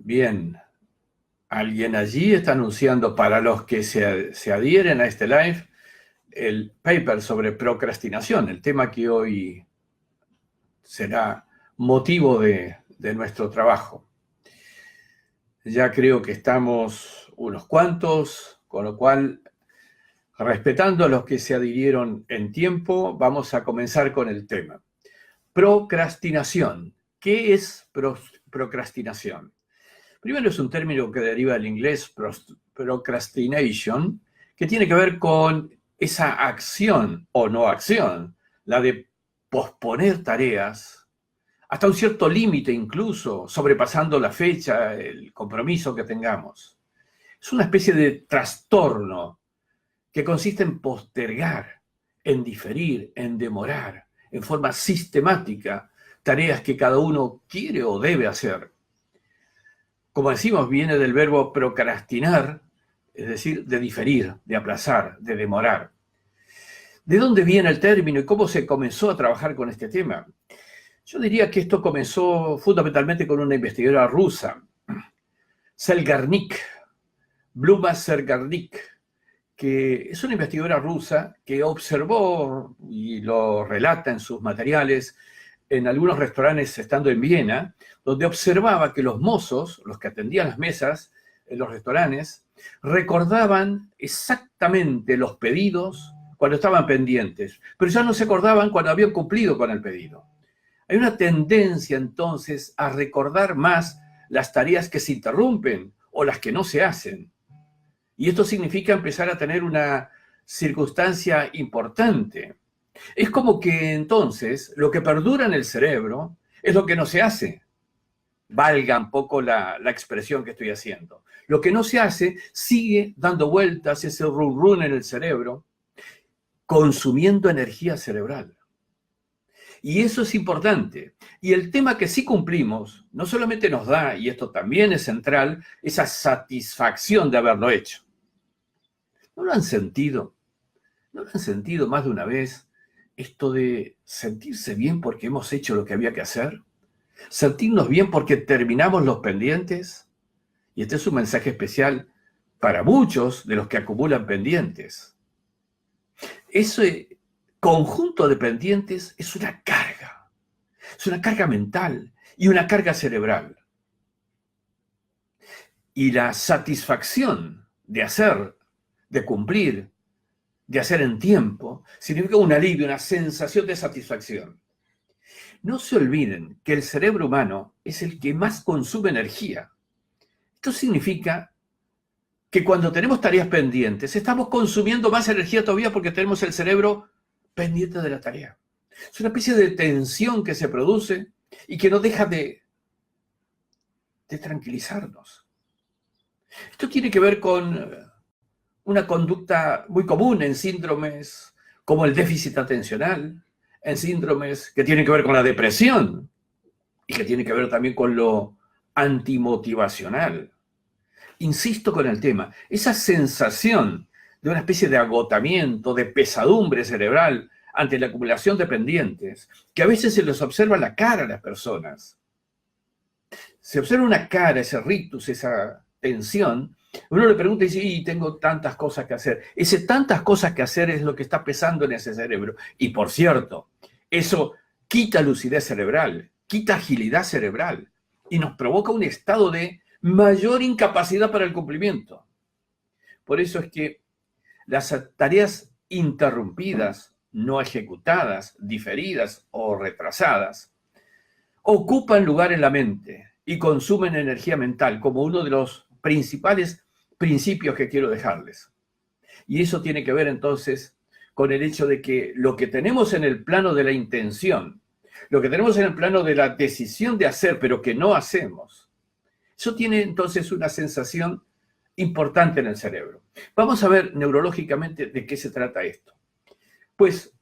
Bien, alguien allí está anunciando para los que se adhieren a este live el paper sobre procrastinación, el tema que hoy será motivo de nuestro trabajo. Ya creo que estamos unos cuantos, con lo cual, respetando a los que se adhirieron en tiempo, vamos a comenzar con el tema. Procrastinación. ¿Qué es procrastinación? Primero, es un término que deriva del inglés procrastination, que tiene que ver con esa acción o no acción, la de posponer tareas hasta un cierto límite, incluso sobrepasando la fecha, el compromiso que tengamos. Es una especie de trastorno que consiste en postergar, en diferir, en demorar, en forma sistemática, tareas que cada uno quiere o debe hacer. Como decimos, viene del verbo procrastinar, es decir, de diferir, de aplazar, de demorar. ¿De dónde viene el término y cómo se comenzó a trabajar con este tema? Yo diría que esto comenzó fundamentalmente con una investigadora rusa, Sergarnik, Bluma Sergarnik, que es una investigadora rusa que observó, y lo relata en sus materiales, en algunos restaurantes estando en Viena, donde observaba que los mozos, los que atendían las mesas en los restaurantes, recordaban exactamente los pedidos cuando estaban pendientes, pero ya no se acordaban cuando habían cumplido con el pedido. Hay una tendencia entonces a recordar más las tareas que se interrumpen o las que no se hacen. Y esto significa empezar a tener una circunstancia importante. Es como que entonces lo que perdura en el cerebro es lo que no se hace. Valga un poco la expresión que estoy haciendo. Lo que no se hace sigue dando vueltas, ese run run en el cerebro, consumiendo energía cerebral. Y eso es importante. Y el tema que sí cumplimos no solamente nos da, y esto también es central, esa satisfacción de haberlo hecho. ¿No lo han sentido? ¿No lo han sentido más de una vez esto de sentirse bien porque hemos hecho lo que había que hacer? ¿Sentirnos bien porque terminamos los pendientes? Y este es un mensaje especial para muchos de los que acumulan pendientes. Ese conjunto de pendientes es una carga mental y una carga cerebral. Y la satisfacción de hacer, de cumplir, de hacer en tiempo, significa un alivio, una sensación de satisfacción. No se olviden que el cerebro humano es el que más consume energía. Esto significa que cuando tenemos tareas pendientes, estamos consumiendo más energía todavía porque tenemos el cerebro pendiente de la tarea. Es una especie de tensión que se produce y que no deja de tranquilizarnos. Esto tiene que ver con una conducta muy común en síndromes como el déficit atencional, en síndromes que tienen que ver con la depresión y que tienen que ver también con lo antimotivacional. Insisto con el tema, esa sensación de una especie de agotamiento, de pesadumbre cerebral ante la acumulación de pendientes, que a veces se les observa la cara a las personas. Se observa una cara, ese rictus, esa tensión. Uno le pregunta y dice, y tengo tantas cosas que hacer. Ese tantas cosas que hacer es lo que está pesando en ese cerebro. Y por cierto, eso quita lucidez cerebral, quita agilidad cerebral y nos provoca un estado de mayor incapacidad para el cumplimiento. Por eso es que las tareas interrumpidas, no ejecutadas, diferidas o retrasadas, ocupan lugar en la mente y consumen energía mental como uno de los principales principios que quiero dejarles. Y eso tiene que ver entonces con el hecho de que lo que tenemos en el plano de la intención, lo que tenemos en el plano de la decisión de hacer, pero que no hacemos, eso tiene entonces una sensación importante en el cerebro. Vamos a ver neurológicamente de qué se trata esto. Pues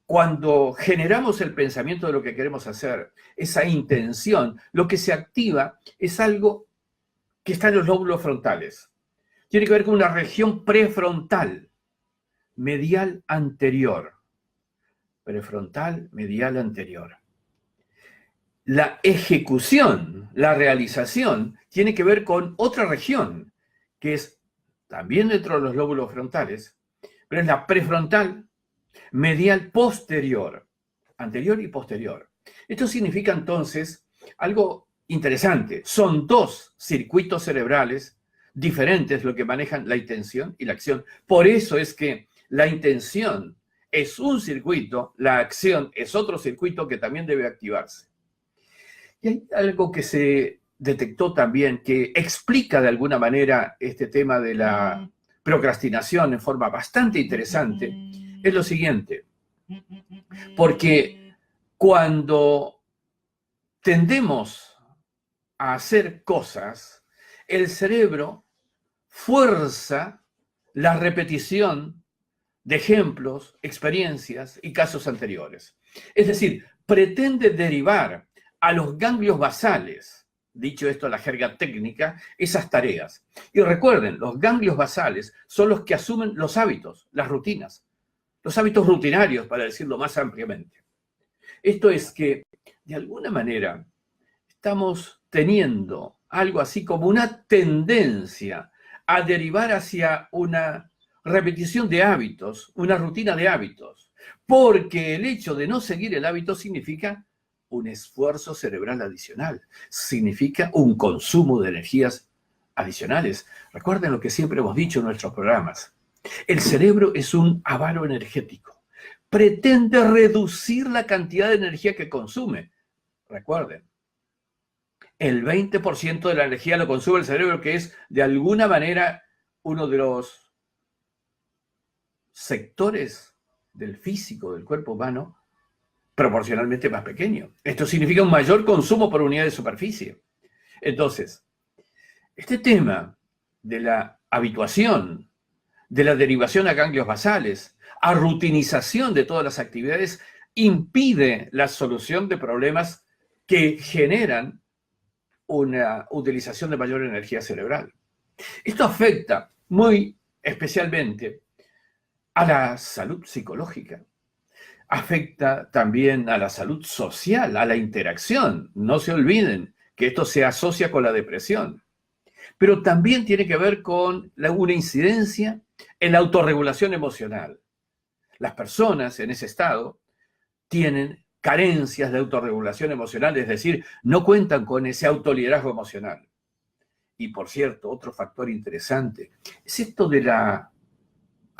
cuando generamos el pensamiento de lo que queremos hacer, esa intención, lo que se activa es algo que está en los lóbulos frontales. Tiene que ver con una región prefrontal, medial anterior. Prefrontal, medial anterior. La ejecución, la realización, tiene que ver con otra región, que es también dentro de los lóbulos frontales, pero es la prefrontal, medial posterior, anterior y posterior. Esto significa entonces algo interesante. Son dos circuitos cerebrales diferentes lo que manejan la intención y la acción. Por eso es que la intención es un circuito, la acción es otro circuito que también debe activarse. Y hay algo que se detectó también que explica de alguna manera este tema de la procrastinación en forma bastante interesante, es lo siguiente. Porque cuando tendemos a hacer cosas, el cerebro fuerza la repetición de ejemplos, experiencias y casos anteriores. Es decir, pretende derivar a los ganglios basales, dicho esto la jerga técnica, esas tareas. Y recuerden, los ganglios basales son los que asumen los hábitos, las rutinas, los hábitos rutinarios, para decirlo más ampliamente. Esto es que, de alguna manera, estamos teniendo algo así como una tendencia a derivar hacia una repetición de hábitos, una rutina de hábitos, porque el hecho de no seguir el hábito significa un esfuerzo cerebral adicional, significa un consumo de energías adicionales. Recuerden lo que siempre hemos dicho en nuestros programas. El cerebro es un avaro energético. Pretende reducir la cantidad de energía que consume. Recuerden, el 20% de la energía lo consume el cerebro, que es de alguna manera uno de los sectores del físico del cuerpo humano proporcionalmente más pequeño. Esto significa un mayor consumo por unidad de superficie. Entonces, este tema de la habituación, de la derivación a ganglios basales, a rutinización de todas las actividades, impide la solución de problemas que generan una utilización de mayor energía cerebral. Esto afecta muy especialmente a la salud psicológica, afecta también a la salud social, a la interacción. No se olviden que esto se asocia con la depresión, pero también tiene que ver con una incidencia en la autorregulación emocional. Las personas en ese estado tienen carencias de autorregulación emocional, es decir, no cuentan con ese autoliderazgo emocional. Y por cierto, otro factor interesante es esto de la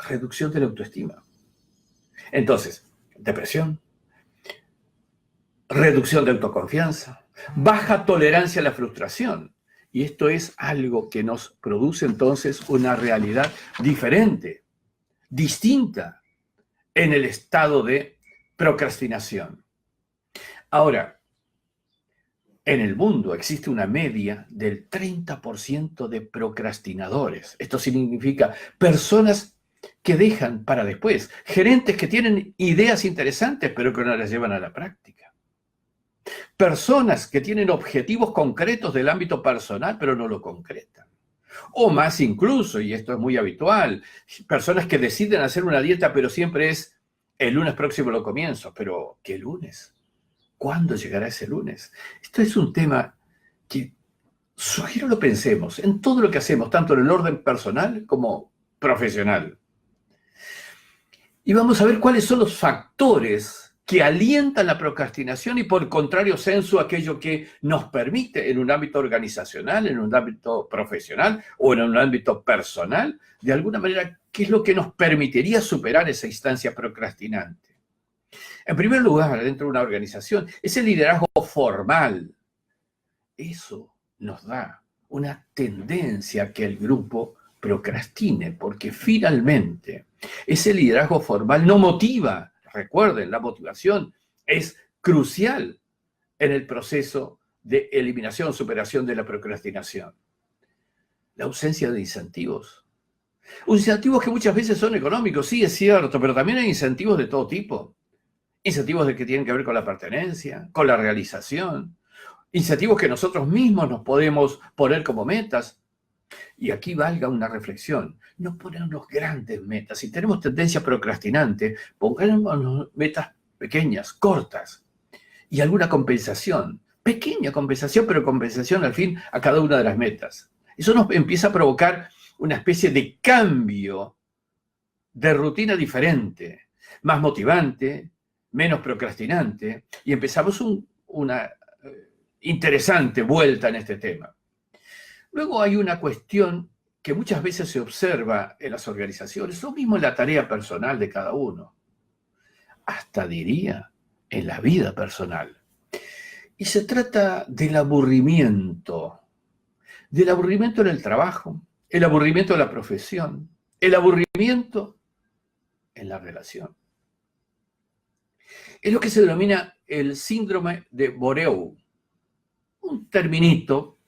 reducción de la autoestima. Entonces, depresión, reducción de autoconfianza, baja tolerancia a la frustración. Y esto es algo que nos produce entonces una realidad diferente, distinta en el estado de procrastinación. Ahora, en el mundo existe una media del 30% de procrastinadores. Esto significa personas que dejan para después, gerentes que tienen ideas interesantes pero que no las llevan a la práctica. Personas que tienen objetivos concretos del ámbito personal pero no lo concretan. O más incluso, y esto es muy habitual, personas que deciden hacer una dieta pero siempre es el lunes próximo lo comienzo. ¿Pero qué lunes? ¿Cuándo llegará ese lunes? Esto es un tema que sugiero lo pensemos en todo lo que hacemos, tanto en el orden personal como profesional. Y vamos a ver cuáles son los factores que alientan la procrastinación y por contrario censo aquello que nos permite en un ámbito organizacional, en un ámbito profesional o en un ámbito personal, de alguna manera, qué es lo que nos permitiría superar esa instancia procrastinante. En primer lugar, dentro de una organización, es el liderazgo formal. Eso nos da una tendencia a que el grupo procrastine, porque finalmente ese liderazgo formal no motiva. Recuerden, la motivación es crucial en el proceso de eliminación, superación de la procrastinación. La ausencia de incentivos. Incentivos que muchas veces son económicos, sí, es cierto, pero también hay incentivos de todo tipo. Incentivos que tienen que ver con la pertenencia, con la realización, incentivos que nosotros mismos nos podemos poner como metas. Y aquí valga una reflexión, no ponernos grandes metas. Si tenemos tendencia procrastinante, pongámonos metas pequeñas, cortas, y alguna compensación. pequeña compensación, pero compensación al fin a cada una de las metas. Eso nos empieza a provocar una especie de cambio de rutina diferente, más motivante, menos procrastinante, y empezamos una interesante vuelta en este tema. Luego hay una cuestión que muchas veces se observa en las organizaciones, lo mismo en la tarea personal de cada uno, hasta diría en la vida personal. Y se trata del aburrimiento en el trabajo, el aburrimiento en la profesión, el aburrimiento en la relación. Es lo que se denomina el síndrome de Bordeaux, un terminito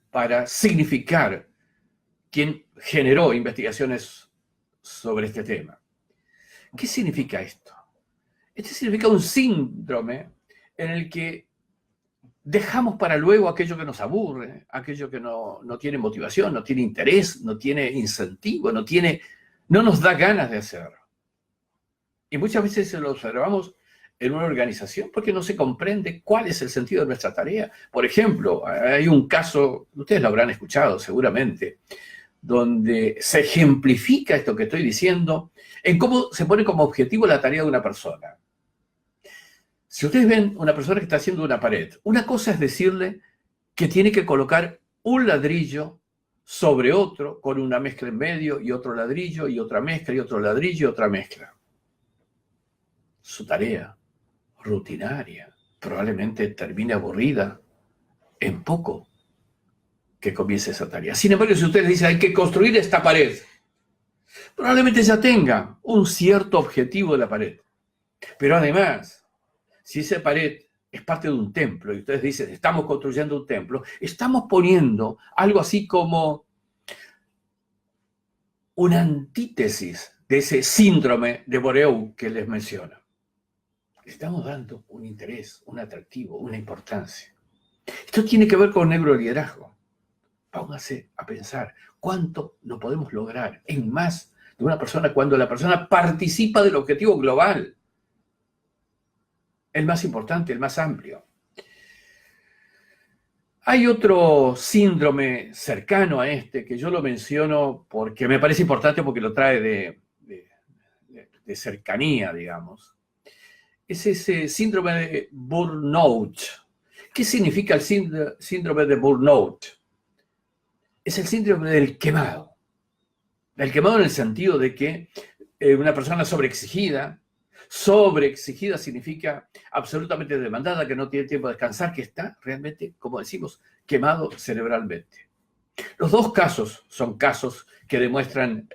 para significar quien generó investigaciones sobre este tema. ¿Qué significa esto? Este significa un síndrome en el que dejamos para luego aquello que nos aburre, aquello que no tiene motivación, no tiene interés, no tiene incentivo, no nos da ganas de hacer. Y muchas veces lo observamos en una organización porque no se comprende cuál es el sentido de nuestra tarea. Por ejemplo, hay un caso, ustedes lo habrán escuchado seguramente, donde se ejemplifica esto que estoy diciendo en cómo se pone como objetivo la tarea de una persona. Si ustedes ven una persona que está haciendo una pared, una cosa es decirle que tiene que colocar un ladrillo sobre otro con una mezcla en medio y otro ladrillo y otra mezcla y otro ladrillo y otra mezcla. Su tarea rutinaria probablemente termine aburrida en poco que comience esa tarea. Sin embargo, si ustedes dicen hay que construir esta pared, probablemente ya tenga un cierto objetivo de la pared. Pero además, si esa pared es parte de un templo y ustedes dicen estamos construyendo un templo, estamos poniendo algo así como una antítesis de ese síndrome de Bordeaux que les menciono. Estamos dando un interés, un atractivo, una importancia. Esto tiene que ver con neuroliderazgo. Póngase a pensar cuánto no podemos lograr en más de una persona cuando la persona participa del objetivo global, el más importante, el más amplio. Hay otro síndrome cercano a este que yo lo menciono porque me parece importante porque lo trae de cercanía, digamos. Es ese síndrome de burnout. ¿Qué significa el síndrome de burnout? Es el síndrome del quemado. Del quemado en el sentido de que una persona sobreexigida significa absolutamente demandada, que no tiene tiempo de descansar, que está realmente, como decimos, quemado cerebralmente. Los dos casos son casos que demuestran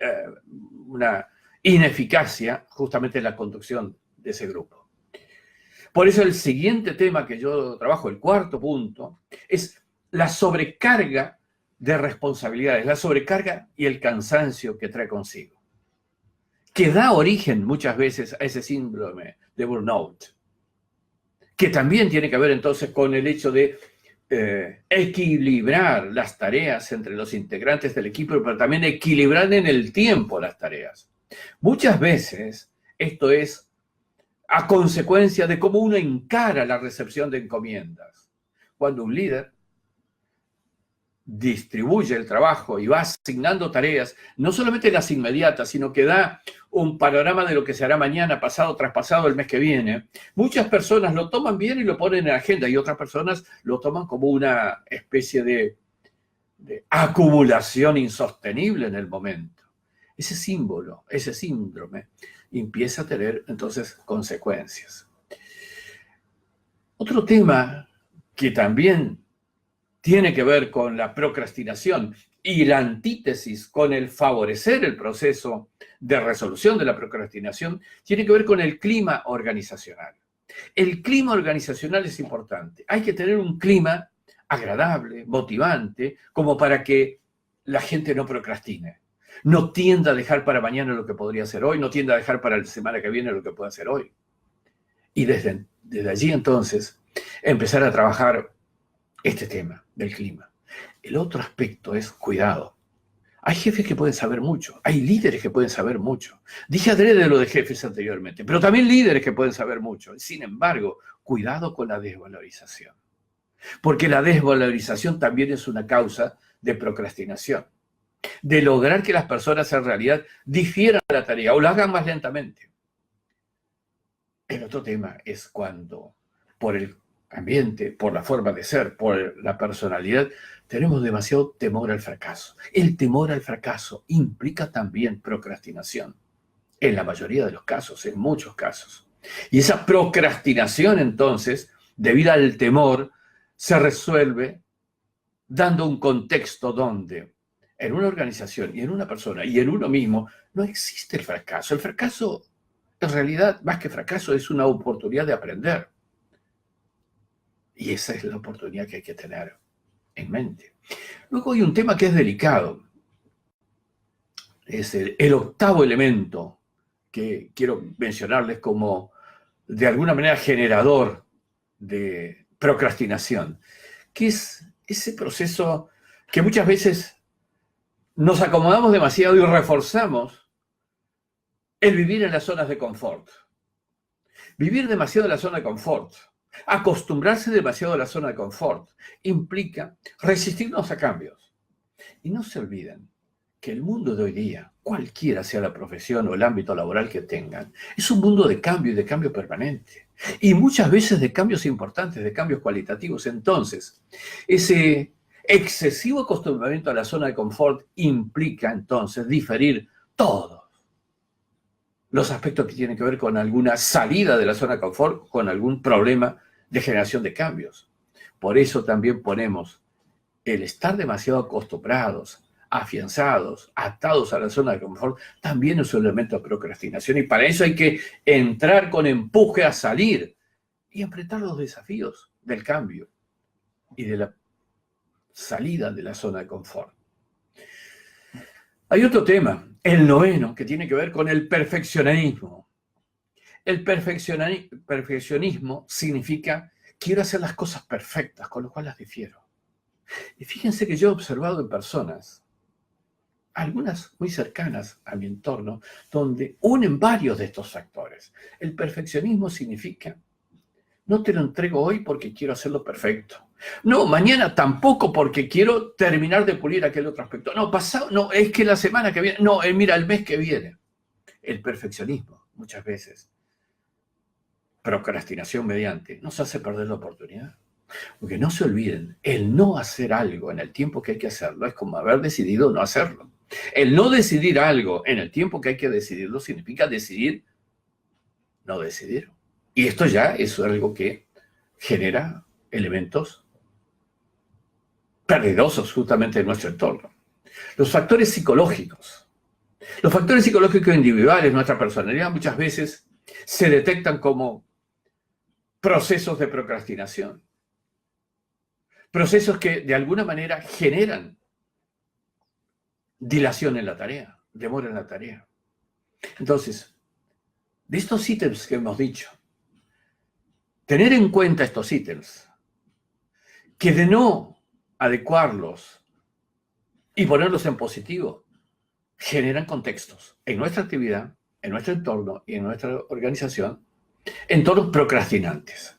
una ineficacia justamente en la conducción de ese grupo. Por eso el siguiente tema que yo trabajo, el cuarto punto, es la sobrecarga de responsabilidades, la sobrecarga y el cansancio que trae consigo, que da origen muchas veces a ese síndrome de burnout, que también tiene que ver entonces con el hecho de equilibrar las tareas entre los integrantes del equipo, pero también equilibrar en el tiempo las tareas. Muchas veces esto es a consecuencia de cómo uno encara la recepción de encomiendas. Cuando un líder distribuye el trabajo y va asignando tareas, no solamente las inmediatas, sino que da un panorama de lo que se hará mañana, pasado, traspasado, el mes que viene, muchas personas lo toman bien y lo ponen en la agenda y otras personas lo toman como una especie de acumulación insostenible en el momento. Ese símbolo, ese síndrome, empieza a tener entonces consecuencias. Otro tema que también tiene que ver con la procrastinación y la antítesis con el favorecer el proceso de resolución de la procrastinación, tiene que ver con el clima organizacional. El clima organizacional es importante. Hay que tener un clima agradable, motivante, como para que la gente no procrastine. No tienda a dejar para mañana lo que podría hacer hoy, no tienda a dejar para la semana que viene lo que puede hacer hoy. Y desde allí entonces empezar a trabajar este tema del clima. El otro aspecto es cuidado. Hay jefes que pueden saber mucho, hay líderes que pueden saber mucho. Dije adrede lo de jefes anteriormente, pero también líderes que pueden saber mucho. Sin embargo, cuidado con la desvalorización. porque la desvalorización también es una causa de procrastinación, de lograr que las personas en realidad difieran la tarea o la hagan más lentamente. El otro tema es cuando, por el ambiente, por la forma de ser, por la personalidad, tenemos demasiado temor al fracaso. El temor al fracaso implica también procrastinación, en la mayoría de los casos, en muchos casos. Y esa procrastinación, entonces, debido al temor, se resuelve dando un contexto donde en una organización y en una persona y en uno mismo no existe el fracaso. El fracaso, en realidad, más que fracaso, es una oportunidad de aprender. Y esa es la oportunidad que hay que tener en mente. Luego hay un tema que es delicado. Es el octavo elemento que quiero mencionarles como, de alguna manera, generador de procrastinación, que es ese proceso que muchas veces nos acomodamos demasiado y reforzamos el vivir en las zonas de confort. Vivir demasiado en la zona de confort, acostumbrarse demasiado a la zona de confort, implica resistirnos a cambios. Y no se olviden que el mundo de hoy día, cualquiera sea la profesión o el ámbito laboral que tengan, es un mundo de cambio y de cambio permanente. Y muchas veces de cambios importantes, de cambios cualitativos. Entonces, ese excesivo acostumbramiento a la zona de confort implica entonces diferir todos los aspectos que tienen que ver con alguna salida de la zona de confort, con algún problema de generación de cambios. Por eso también ponemos el estar demasiado acostumbrados, afianzados, atados a la zona de confort, también es un elemento de procrastinación. Y para eso hay que entrar con empuje a salir y enfrentar los desafíos del cambio y de la salida de la zona de confort. Hay otro tema, el noveno, que tiene que ver con el perfeccionismo. El perfeccionismo significa quiero hacer las cosas perfectas, con lo cual las difiero. Y fíjense que yo he observado en personas, algunas muy cercanas a mi entorno, donde unen varios de estos factores. El perfeccionismo significa no te lo entrego hoy porque quiero hacerlo perfecto. No, mañana tampoco porque quiero terminar de pulir aquel otro aspecto. No, pasado, no, es que la semana que viene, no, mira, el mes que viene. El perfeccionismo, muchas veces, procrastinación mediante, nos hace perder la oportunidad. Porque no se olviden, el no hacer algo en el tiempo que hay que hacerlo es como haber decidido no hacerlo. El no decidir algo en el tiempo que hay que decidirlo significa decidir no decidir. Y esto ya es algo que genera elementos perdidosos justamente en nuestro entorno. Los factores psicológicos. Los factores psicológicos individuales, nuestra personalidad, muchas veces se detectan como procesos de procrastinación. Procesos que de alguna manera generan dilación en la tarea, demora en la tarea. Entonces, de estos ítems que hemos dicho, tener en cuenta estos ítems, que de no adecuarlos y ponerlos en positivo, generan contextos en nuestra actividad, en nuestro entorno y en nuestra organización, entornos procrastinantes.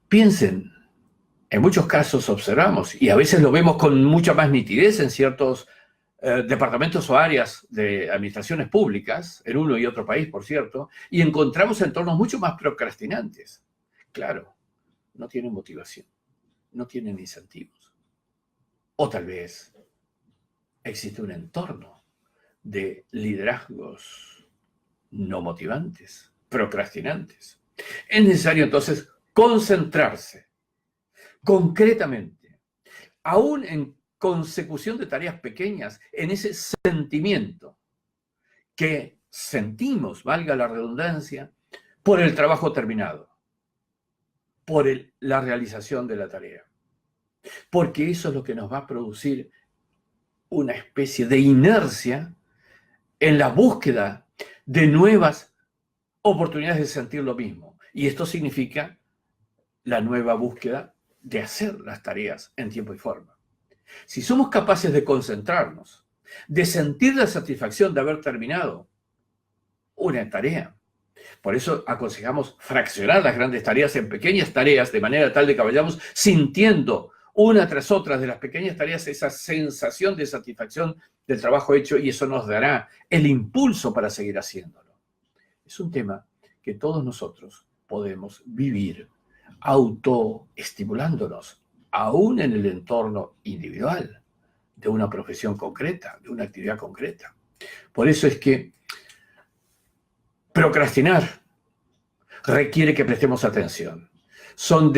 Piensen, en muchos casos observamos, y a veces lo vemos con mucha más nitidez en ciertos departamentos o áreas de administraciones públicas, en uno y otro país, por cierto, y encontramos entornos mucho más procrastinantes. Claro, no tienen motivación, no tienen incentivos. O tal vez existe un entorno de liderazgos no motivantes, procrastinantes. Es necesario entonces concentrarse concretamente, aún en consecución de tareas pequeñas, en ese sentimiento que sentimos, valga la redundancia, por el trabajo terminado, por la realización de la tarea. Porque eso es lo que nos va a producir una especie de inercia en la búsqueda de nuevas oportunidades de sentir lo mismo. Y esto significa la nueva búsqueda de hacer las tareas en tiempo y forma. Si somos capaces de concentrarnos, de sentir la satisfacción de haber terminado una tarea, Por eso aconsejamos fraccionar las grandes tareas en pequeñas tareas, de manera tal de que vayamos sintiendo una tras otra de las pequeñas tareas esa sensación de satisfacción del trabajo hecho, y eso nos dará el impulso para seguir haciéndolo. Es un tema que todos nosotros podemos vivir autoestimulándonos, aún en el entorno individual, de una profesión concreta, de una actividad concreta. Por eso es que procrastinar requiere que prestemos atención. Son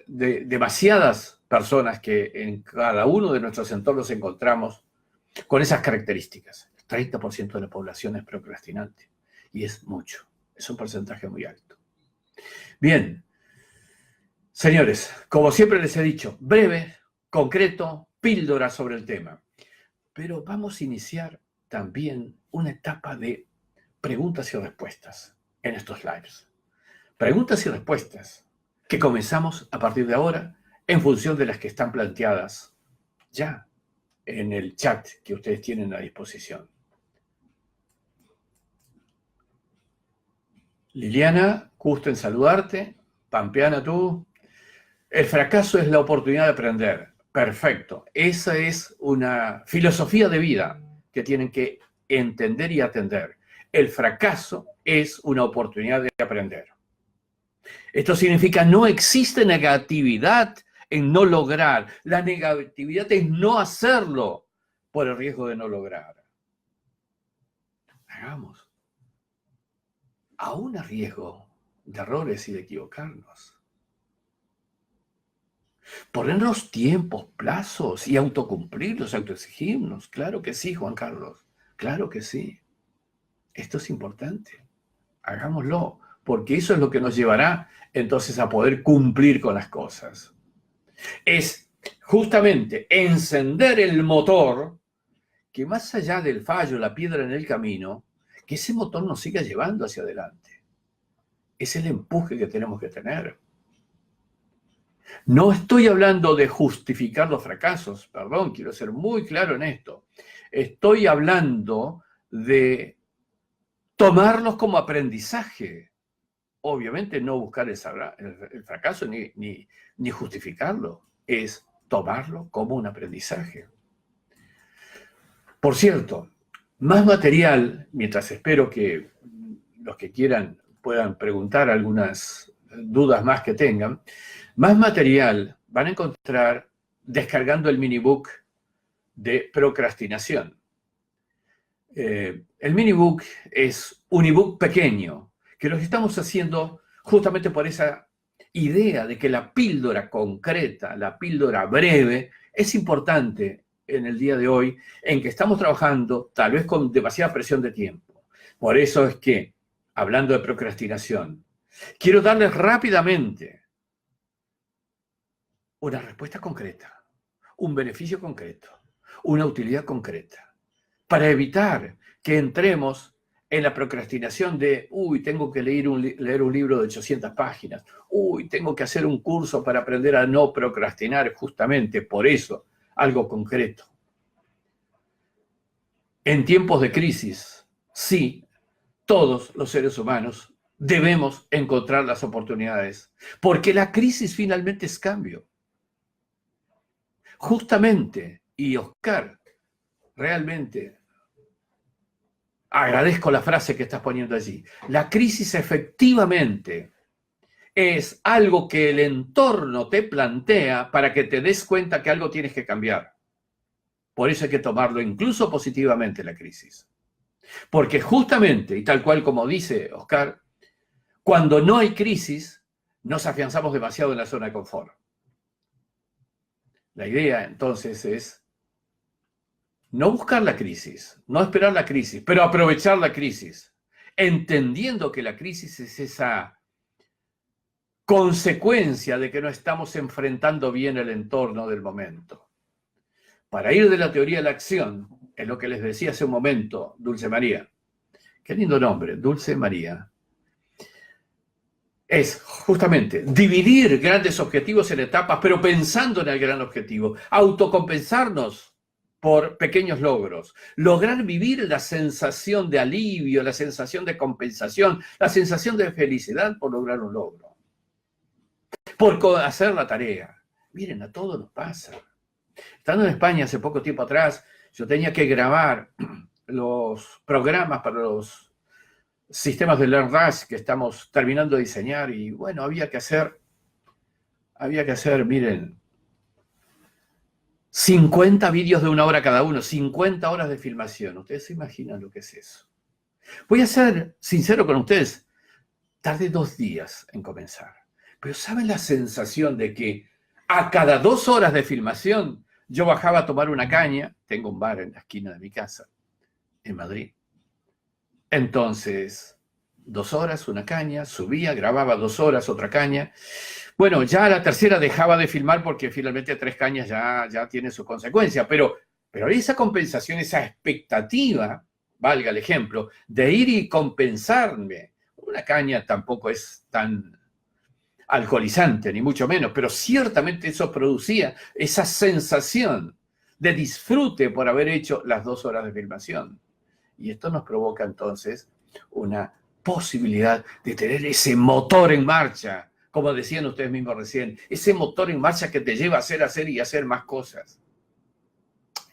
demasiadas personas que en cada uno de nuestros entornos encontramos con esas características. El 30% de la población es procrastinante y es mucho, es un porcentaje muy alto. Bien, señores, como siempre les he dicho, breve, concreto, píldora sobre el tema. Pero vamos a iniciar también una etapa de preguntas y respuestas en estos lives. Preguntas y respuestas que comenzamos a partir de ahora en función de las que están planteadas ya en el chat que ustedes tienen a disposición. Liliana, gusto en saludarte. Pampeana, tú. El fracaso es la oportunidad de aprender. Perfecto. Esa es una filosofía de vida que tienen que entender y atender. El fracaso es una oportunidad de aprender. Esto significa no existe negatividad en no lograr. La negatividad es no hacerlo por el riesgo de no lograr. Hagamos. Aún a riesgo de errores y de equivocarnos. Ponernos tiempos, plazos y autocumplirlos, autoexigirnos. Claro que sí, Juan Carlos. Claro que sí. Esto es importante. Hagámoslo, porque eso es lo que nos llevará entonces a poder cumplir con las cosas. Es justamente encender el motor que más allá del fallo, la piedra en el camino, que ese motor nos siga llevando hacia adelante. Es el empuje que tenemos que tener. No estoy hablando de justificar los fracasos, perdón, quiero ser muy claro en esto. Estoy hablando de tomarlos como aprendizaje. Obviamente no buscar el fracaso ni justificarlo, es tomarlo como un aprendizaje. Por cierto, más material, mientras espero que los que quieran puedan preguntar algunas dudas más que tengan, más material van a encontrar descargando el minibook de procrastinación. El minibook es un ebook pequeño, que lo estamos haciendo justamente por esa idea de que la píldora concreta, la píldora breve, es importante en el día de hoy, en que estamos trabajando tal vez con demasiada presión de tiempo. Por eso es que, hablando de procrastinación, quiero darles rápidamente una respuesta concreta, un beneficio concreto, una utilidad concreta, para evitar que entremos en la procrastinación de, tengo que leer un libro de 800 páginas, tengo que hacer un curso para aprender a no procrastinar, justamente por eso, algo concreto. En tiempos de crisis, sí, todos los seres humanos debemos encontrar las oportunidades, porque la crisis finalmente es cambio. Justamente, y Oscar, realmente agradezco la frase que estás poniendo allí. La crisis efectivamente es algo que el entorno te plantea para que te des cuenta que algo tienes que cambiar. Por eso hay que tomarlo incluso positivamente la crisis. Porque justamente, y tal cual como dice Oscar, cuando no hay crisis, nos afianzamos demasiado en la zona de confort. La idea entonces es no buscar la crisis, no esperar la crisis, pero aprovechar la crisis, entendiendo que la crisis es esa consecuencia de que no estamos enfrentando bien el entorno del momento. Para ir de la teoría a la acción, es lo que les decía hace un momento, Dulce María. Qué lindo nombre, Dulce María. Es justamente dividir grandes objetivos en etapas, pero pensando en el gran objetivo, autocompensarnos por pequeños logros. Lograr vivir la sensación de alivio, la sensación de compensación, la sensación de felicidad por lograr un logro. Por hacer la tarea. Miren, a todos nos pasa. Estando en España hace poco tiempo atrás, yo tenía que grabar los programas para los sistemas de LearnDash que estamos terminando de diseñar y bueno, había que hacer, miren, 50 vídeos de 1 hora cada uno, 50 horas de filmación. ¿Ustedes se imaginan lo que es eso? Voy a ser sincero con ustedes, tardé 2 días en comenzar, pero ¿saben la sensación de que a cada 2 horas de filmación yo bajaba a tomar una caña? Tengo un bar en la esquina de mi casa, en Madrid. Entonces, 2 horas, una caña, subía, grababa 2 horas, otra caña. Bueno, ya a la tercera dejaba de filmar porque finalmente 3 cañas ya tiene su consecuencia, pero esa compensación, esa expectativa, valga el ejemplo, de ir y compensarme. Una caña tampoco es tan alcoholizante, ni mucho menos, pero ciertamente eso producía esa sensación de disfrute por haber hecho las 2 horas de filmación. Y esto nos provoca entonces una posibilidad de tener ese motor en marcha, como decían ustedes mismos recién, ese motor en marcha que te lleva a hacer y hacer más cosas.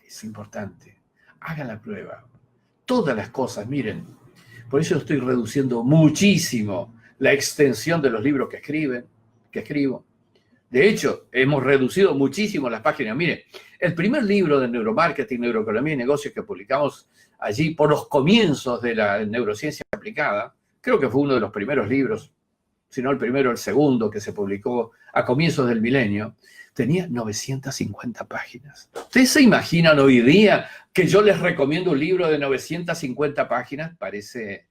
Es importante. Hagan la prueba. Todas las cosas, miren, por eso estoy reduciendo muchísimo la extensión de los libros que escribo. De hecho, hemos reducido muchísimo las páginas. Mire, el primer libro de neuromarketing, neuroeconomía y negocios que publicamos allí por los comienzos de la neurociencia aplicada, creo que fue uno de los primeros libros, si no el primero, el segundo que se publicó a comienzos del milenio, tenía 950 páginas. ¿Ustedes se imaginan hoy día que yo les recomiendo un libro de 950 páginas? Parece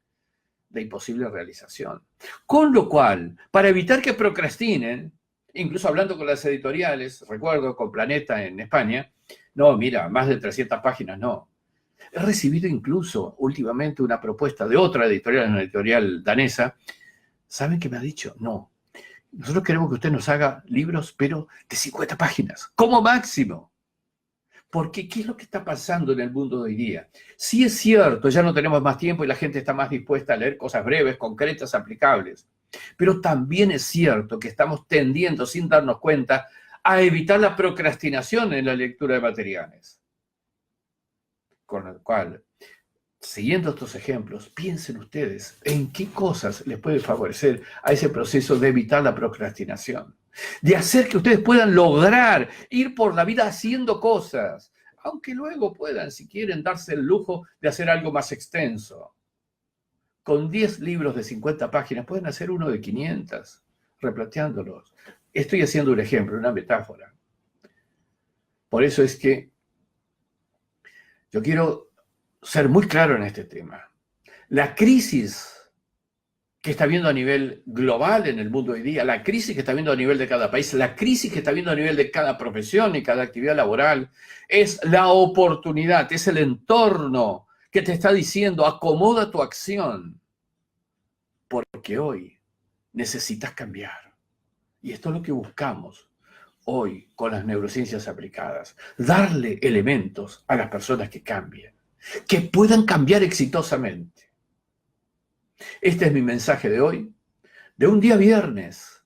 de imposible realización. Con lo cual, para evitar que procrastinen, incluso hablando con las editoriales, recuerdo con Planeta en España, no, mira, más de 300 páginas, no. He recibido incluso últimamente una propuesta de otra editorial, una editorial danesa. ¿Saben qué me ha dicho? No, nosotros queremos que usted nos haga libros, pero de 50 páginas, como máximo. Porque, ¿qué es lo que está pasando en el mundo de hoy día? Sí es cierto, ya no tenemos más tiempo y la gente está más dispuesta a leer cosas breves, concretas, aplicables. Pero también es cierto que estamos tendiendo, sin darnos cuenta, a evitar la procrastinación en la lectura de materiales. Con lo cual, siguiendo estos ejemplos, piensen ustedes en qué cosas les puede favorecer a ese proceso de evitar la procrastinación. De hacer que ustedes puedan lograr ir por la vida haciendo cosas, aunque luego puedan, si quieren, darse el lujo de hacer algo más extenso. Con 10 libros de 50 páginas pueden hacer uno de 500, replanteándolos. Estoy haciendo un ejemplo, una metáfora. Por eso es que yo quiero ser muy claro en este tema. La crisis que está viendo a nivel global en el mundo hoy día, la crisis que está viendo a nivel de cada país, la crisis que está viendo a nivel de cada profesión y cada actividad laboral, es la oportunidad, es el entorno que te está diciendo, acomoda tu acción, porque hoy necesitas cambiar. Y esto es lo que buscamos hoy con las neurociencias aplicadas, darle elementos a las personas que cambien, que puedan cambiar exitosamente. Este es mi mensaje de hoy, de un día viernes,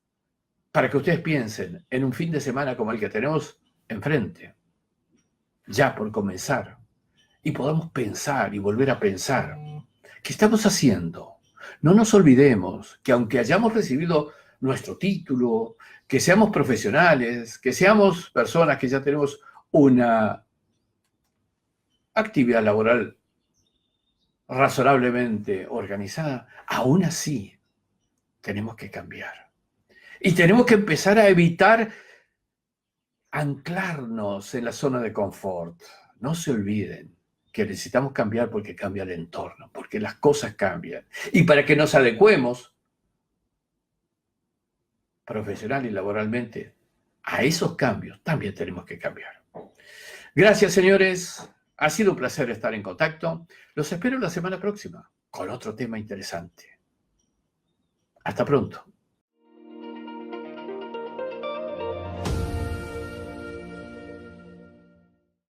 para que ustedes piensen en un fin de semana como el que tenemos enfrente, ya por comenzar, y podamos pensar y volver a pensar, ¿qué estamos haciendo? No nos olvidemos que aunque hayamos recibido nuestro título, que seamos profesionales, que seamos personas que ya tenemos una actividad laboral razonablemente organizada, aún así tenemos que cambiar. Y tenemos que empezar a evitar anclarnos en la zona de confort. No se olviden que necesitamos cambiar porque cambia el entorno, porque las cosas cambian. Y para que nos adecuemos profesional y laboralmente a esos cambios, también tenemos que cambiar. Gracias, señores. Ha sido un placer estar en contacto. Los espero la semana próxima con otro tema interesante. Hasta pronto.